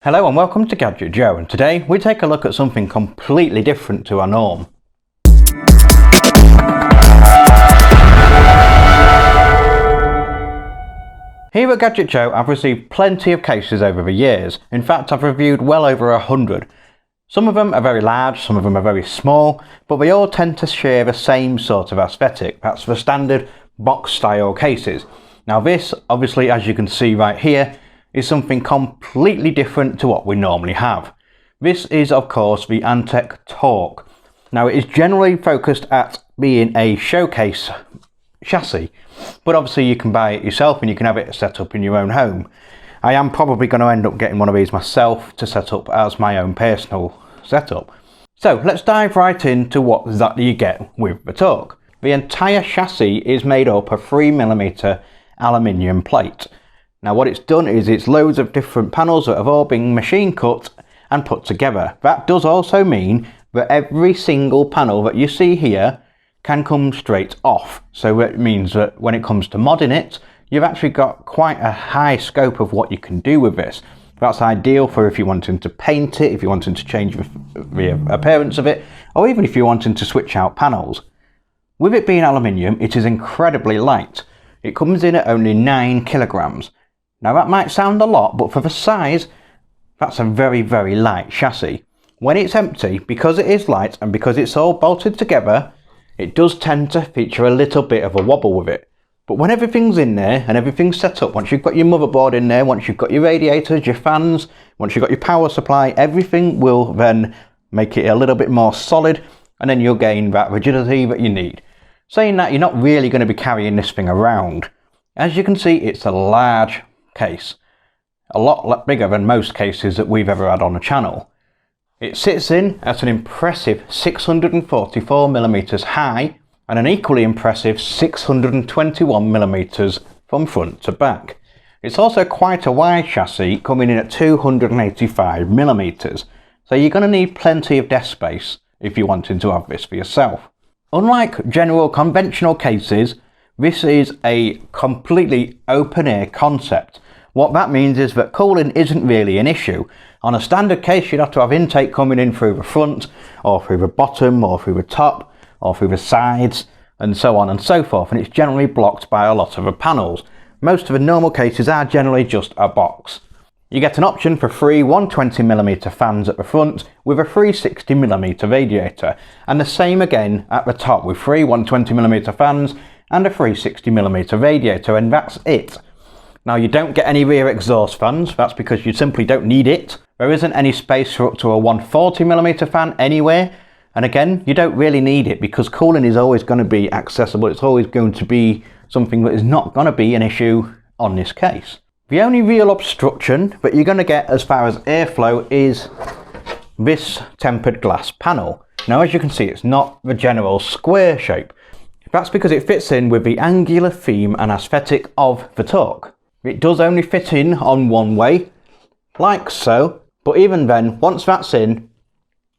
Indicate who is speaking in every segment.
Speaker 1: Hello and welcome to Gadget Joe, and today we take a look at something completely different to our norm. Here at Gadget Joe I've received plenty of cases over the years. In fact, I've reviewed well over 100. Some of them are very large, some of them are very small, but they all tend to share the same sort of aesthetic. That's the standard box style cases. Now this, obviously, as you can see right here, is something completely different to what we normally have. This is of course the Antec Toque. Now it is generally focused at being a showcase chassis, but obviously you can buy it yourself and you can have it set up in your own home. I am probably going to end up getting one of these myself to set up as my own personal setup. So let's dive right into what exactly you get with the Toque. The entire chassis is made up of 3mm aluminium plate. Now what it's done is it's loads of different panels that have all been machine cut and put together. That does also mean that every single panel that you see here can come straight off. So it means that when it comes to modding it, you've actually got quite a high scope of what you can do with this. That's ideal for if you're wanting to paint it, if you're wanting to change the appearance of it, or even if you're wanting to switch out panels. With it being aluminium, it is incredibly light. It comes in at only 9 kilograms. Now that might sound a lot, but for the size, that's a very, very light chassis. When it's empty, because it is light and because it's all bolted together, it does tend to feature a little bit of a wobble with it. But when everything's in there and everything's set up, once you've got your motherboard in there, once you've got your radiators, your fans, once you've got your power supply, everything will then make it a little bit more solid, and then you'll gain that rigidity that you need. Saying that, you're not really going to be carrying this thing around. As you can see, it's a large case, a lot bigger than most cases that we've ever had on the channel. It sits in at an impressive 644mm high and an equally impressive 621mm from front to back. It's also quite a wide chassis, coming in at 285mm, so you're going to need plenty of desk space if you're wanting to have this for yourself. Unlike general conventional cases, this is a completely open air concept. What that means is that cooling isn't really an issue. On a standard case, you'd have to have intake coming in through the front, or through the bottom, or through the top, or through the sides, and so on and so forth, and it's generally blocked by a lot of the panels. Most of the normal cases are generally just a box. You get an option for 3 120mm fans at the front with a 360mm radiator, and the same again at the top with 3 120mm fans and a 360mm radiator, and that's it. Now you don't get any rear exhaust fans, that's because you simply don't need it. There isn't any space for up to a 140mm fan anywhere, and again, you don't really need it because cooling is always going to be accessible. It's always going to be something that is not going to be an issue on this case. The only real obstruction that you're going to get as far as airflow is this tempered glass panel. Now as you can see, it's not the general square shape. That's because it fits in with the angular theme and aesthetic of the Toque. It does only fit in on one way, like so, but even then, once that's in,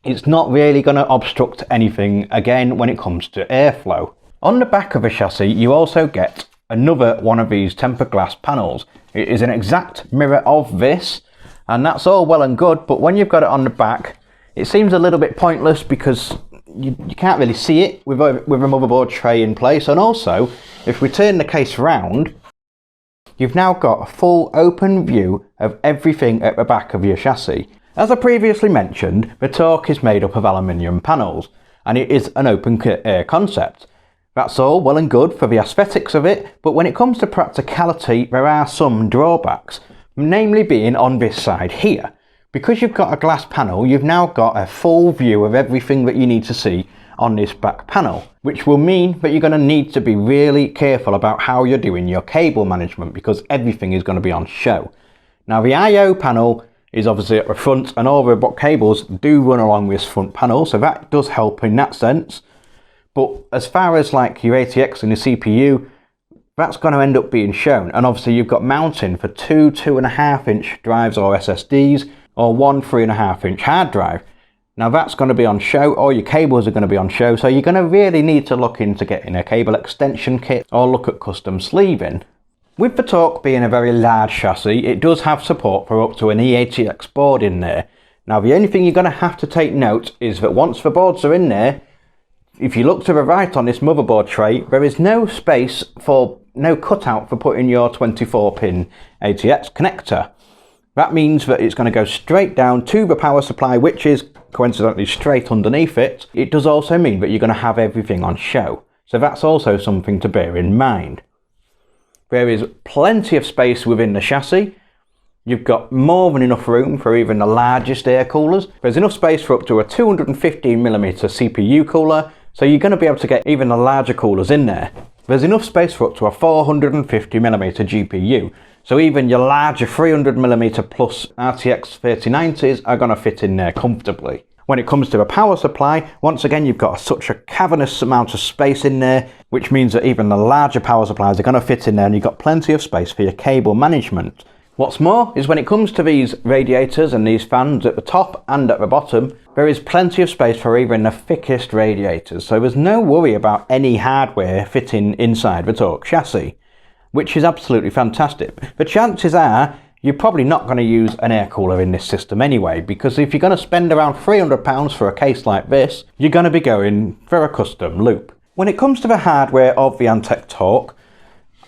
Speaker 1: it's not really going to obstruct anything again when it comes to airflow. On the back of the chassis, you also get another one of these tempered glass panels. It is an exact mirror of this, and that's all well and good, but when you've got it on the back, it seems a little bit pointless because you can't really see it with a motherboard tray in place. And also, if we turn the case round, you've now got a full open view of everything at the back of your chassis. As I previously mentioned, the Toque is made up of aluminium panels, and it is an open air concept. That's all well and good for the aesthetics of it, but when it comes to practicality, there are some drawbacks, namely being on this side here. Because you've got a glass panel, you've now got a full view of everything that you need to see on this back panel, which will mean that you're going to need to be really careful about how you're doing your cable management because everything is going to be on show. Now the I/O panel is obviously at the front, and all the cables do run along this front panel, so that does help in that sense. But as far as like your ATX and your CPU, that's going to end up being shown, and obviously you've got mounting for 2 2.5-inch drives or SSDs, or 1 3.5-inch hard drive. Now that's going to be on show, all your cables are going to be on show, so you're going to really need to look into getting a cable extension kit or look at custom sleeving. With the Toque being a very large chassis, it does have support for up to an E-ATX board in there. Now the only thing you're going to have to take note is that once the boards are in there, if you look to the right on this motherboard tray, there is no space for, no cutout for putting your 24-pin ATX connector. That means that it's going to go straight down to the power supply, which is coincidentally straight underneath it. It does also mean that you're going to have everything on show. So that's also something to bear in mind. There is plenty of space within the chassis. You've got more than enough room for even the largest air coolers. There's enough space for up to a 215mm CPU cooler, so you're going to be able to get even the larger coolers in there. There's enough space for up to a 450mm GPU, so even your larger 300mm plus RTX 3090s are going to fit in there comfortably. When it comes to a power supply, once again you've got such a cavernous amount of space in there, which means that even the larger power supplies are going to fit in there, and you've got plenty of space for your cable management. What's more is when it comes to these radiators and these fans at the top and at the bottom, there is plenty of space for even the thickest radiators, so there's no worry about any hardware fitting inside the Toque chassis, which is absolutely fantastic. The chances are you're probably not going to use an air cooler in this system anyway, because if you're going to spend around £300 for a case like this, you're going to be going for a custom loop. When it comes to the hardware of the Antec Toque,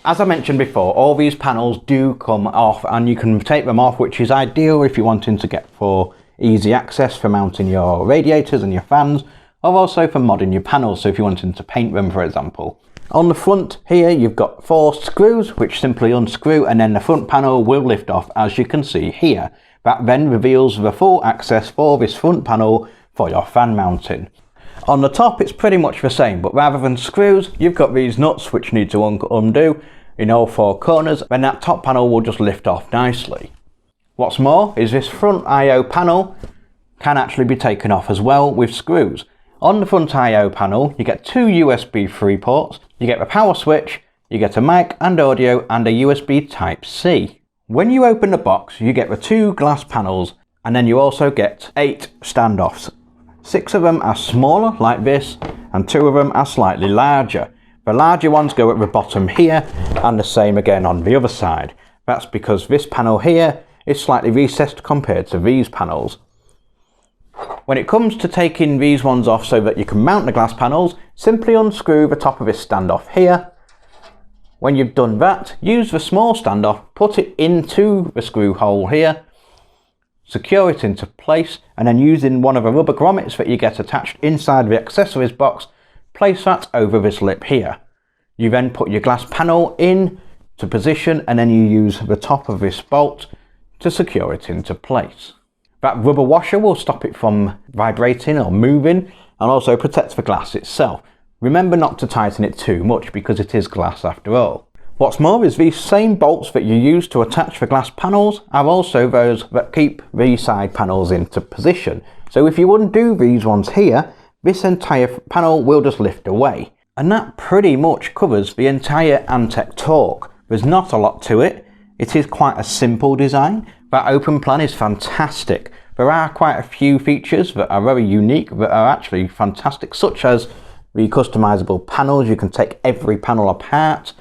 Speaker 1: as I mentioned before, all these panels do come off, and you can take them off, which is ideal if you're wanting to get for easy access for mounting your radiators and your fans, or also for modding your panels, so if you're wanting to paint them, for example. On the front here you've got 4 screws which simply unscrew, and then the front panel will lift off, as you can see here. That then reveals the full access for this front panel for your fan mounting. On the top it's pretty much the same, but rather than screws you've got these nuts which need to undo in all 4 corners, then that top panel will just lift off nicely. What's more is this front I/O panel can actually be taken off as well with screws. On the front I/O panel you get 2 USB 3 ports, you get the power switch, you get a mic and audio, and a USB Type-C. When you open the box you get the 2 glass panels, and then you also get 8 standoffs. 6 of them are smaller like this, and 2 of them are slightly larger. The larger ones go at the bottom here, and the same again on the other side. That's because this panel here is slightly recessed compared to these panels. When it comes to taking these ones off so that you can mount the glass panels, simply unscrew the top of this standoff here. When you've done that, use the small standoff, put it into the screw hole here, secure it into place, and then using one of the rubber grommets that you get attached inside the accessories box, place that over this lip here. You then put your glass panel in to position, and then you use the top of this bolt to secure it into place. That rubber washer will stop it from vibrating or moving, and also protects the glass itself. Remember not to tighten it too much because it is glass after all. What's more is these same bolts that you use to attach the glass panels are also those that keep these side panels into position. So if you undo these ones here, this entire panel will just lift away. And that pretty much covers the entire Antec Toque. There's not a lot to it. It is quite a simple design. That open plan is fantastic. There are quite a few features that are very unique, that are actually fantastic, such as the customizable panels. You can take every panel apart,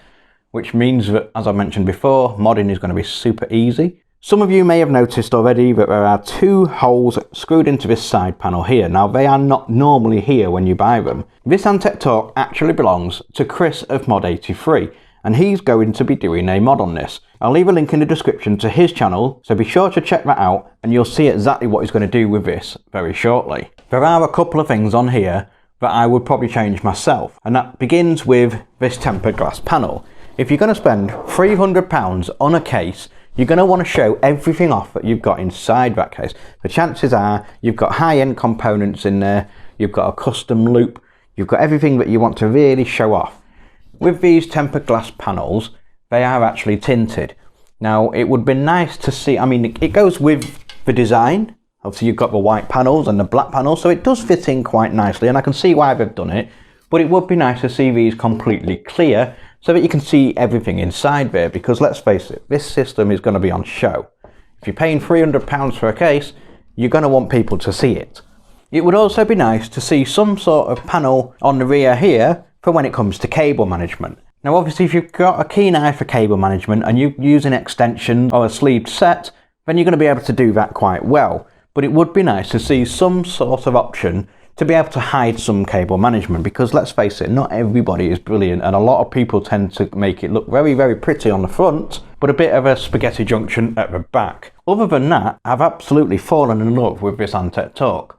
Speaker 1: which means that, as I mentioned before, modding is going to be super easy. Some of you may have noticed already that there are 2 holes screwed into this side panel here. Now they are not normally here when you buy them. This Antec Toque actually belongs to Chris of Mod83, and he's going to be doing a mod on this. I'll leave a link in the description to his channel, so be sure to check that out, and you'll see exactly what he's going to do with this very shortly. There are a couple of things on here that I would probably change myself, and that begins with this tempered glass panel. If you're going to spend £300 on a case, you're going to want to show everything off that you've got inside that case. The chances are you've got high-end components in there, you've got a custom loop, you've got everything that you want to really show off. With these tempered glass panels, they are actually tinted. Now it would be nice to see, I mean it goes with the design. Obviously you've got the white panels and the black panels, so it does fit in quite nicely, and I can see why they've done it. But it would be nice to see these completely clear so that you can see everything inside there, because let's face it, this system is going to be on show. If you're paying £300 for a case, you're going to want people to see it. It would also be nice to see some sort of panel on the rear here for when it comes to cable management. Now obviously if you've got a keen eye for cable management and you use an extension or a sleeved set, then you're going to be able to do that quite well. But it would be nice to see some sort of option to be able to hide some cable management, because let's face it, not everybody is brilliant, and a lot of people tend to make it look very, very pretty on the front, but a bit of a spaghetti junction at the back. Other than that, I've absolutely fallen in love with this Antec Toque.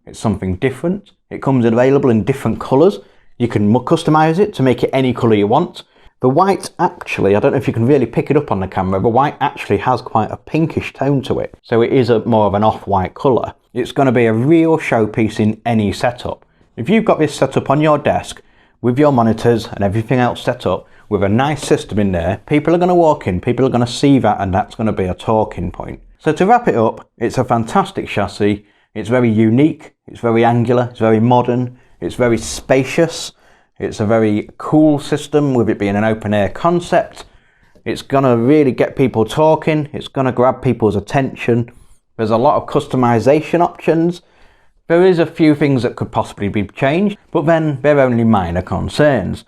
Speaker 1: It's something different. It comes available in different colours. You can customise it to make it any colour you want. The white actually, I don't know if you can really pick it up on the camera, the white actually has quite a pinkish tone to it. So it is more of an off-white colour. It's going to be a real showpiece in any setup. If you've got this set up on your desk with your monitors and everything else set up with a nice system in there, people are going to walk in, people are going to see that, and that's going to be a talking point. So to wrap it up, it's a fantastic chassis. It's very unique, it's very angular, it's very modern, it's very spacious. It's a very cool system with it being an open air concept. It's going to really get people talking. It's going to grab people's attention. There's a lot of customization options. There is a few things that could possibly be changed, but then they're only minor concerns.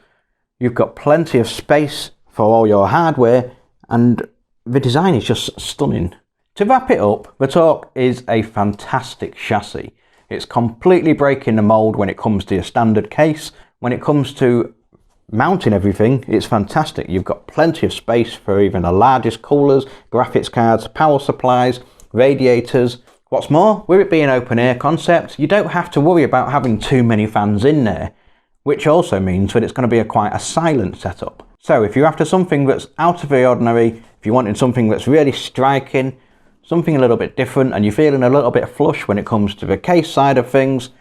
Speaker 1: You've got plenty of space for all your hardware, and the design is just stunning. To wrap it up, the Toque is a fantastic chassis. It's completely breaking the mold when it comes to your standard case. When it comes to mounting everything, it's fantastic. You've got plenty of space for even the largest coolers, graphics cards, power supplies, radiators. What's more, with it being open air concept, you don't have to worry about having too many fans in there, which also means that it's going to be quite a silent setup. So if you're after something that's out of the ordinary, if you're wanting something that's really striking, something a little bit different, and you're feeling a little bit flush when it comes to the case side of things,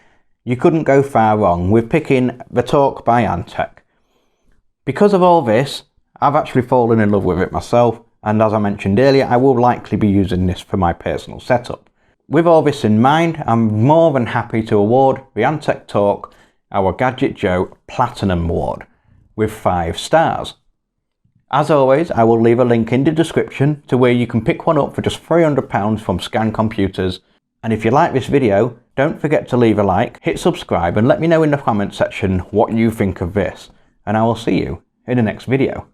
Speaker 1: you couldn't go far wrong with picking the Toque by Antec. Because of all this, I've actually fallen in love with it myself, and as I mentioned earlier, I will likely be using this for my personal setup. With all this in mind, I'm more than happy to award the Antec Toque our Gadget Joe Platinum Award with 5 stars. As always, I will leave a link in the description to where you can pick one up for just £300 from Scan Computers. And if you like this video, don't forget to leave a like, hit subscribe, and let me know in the comment section what you think of this. And I will see you in the next video.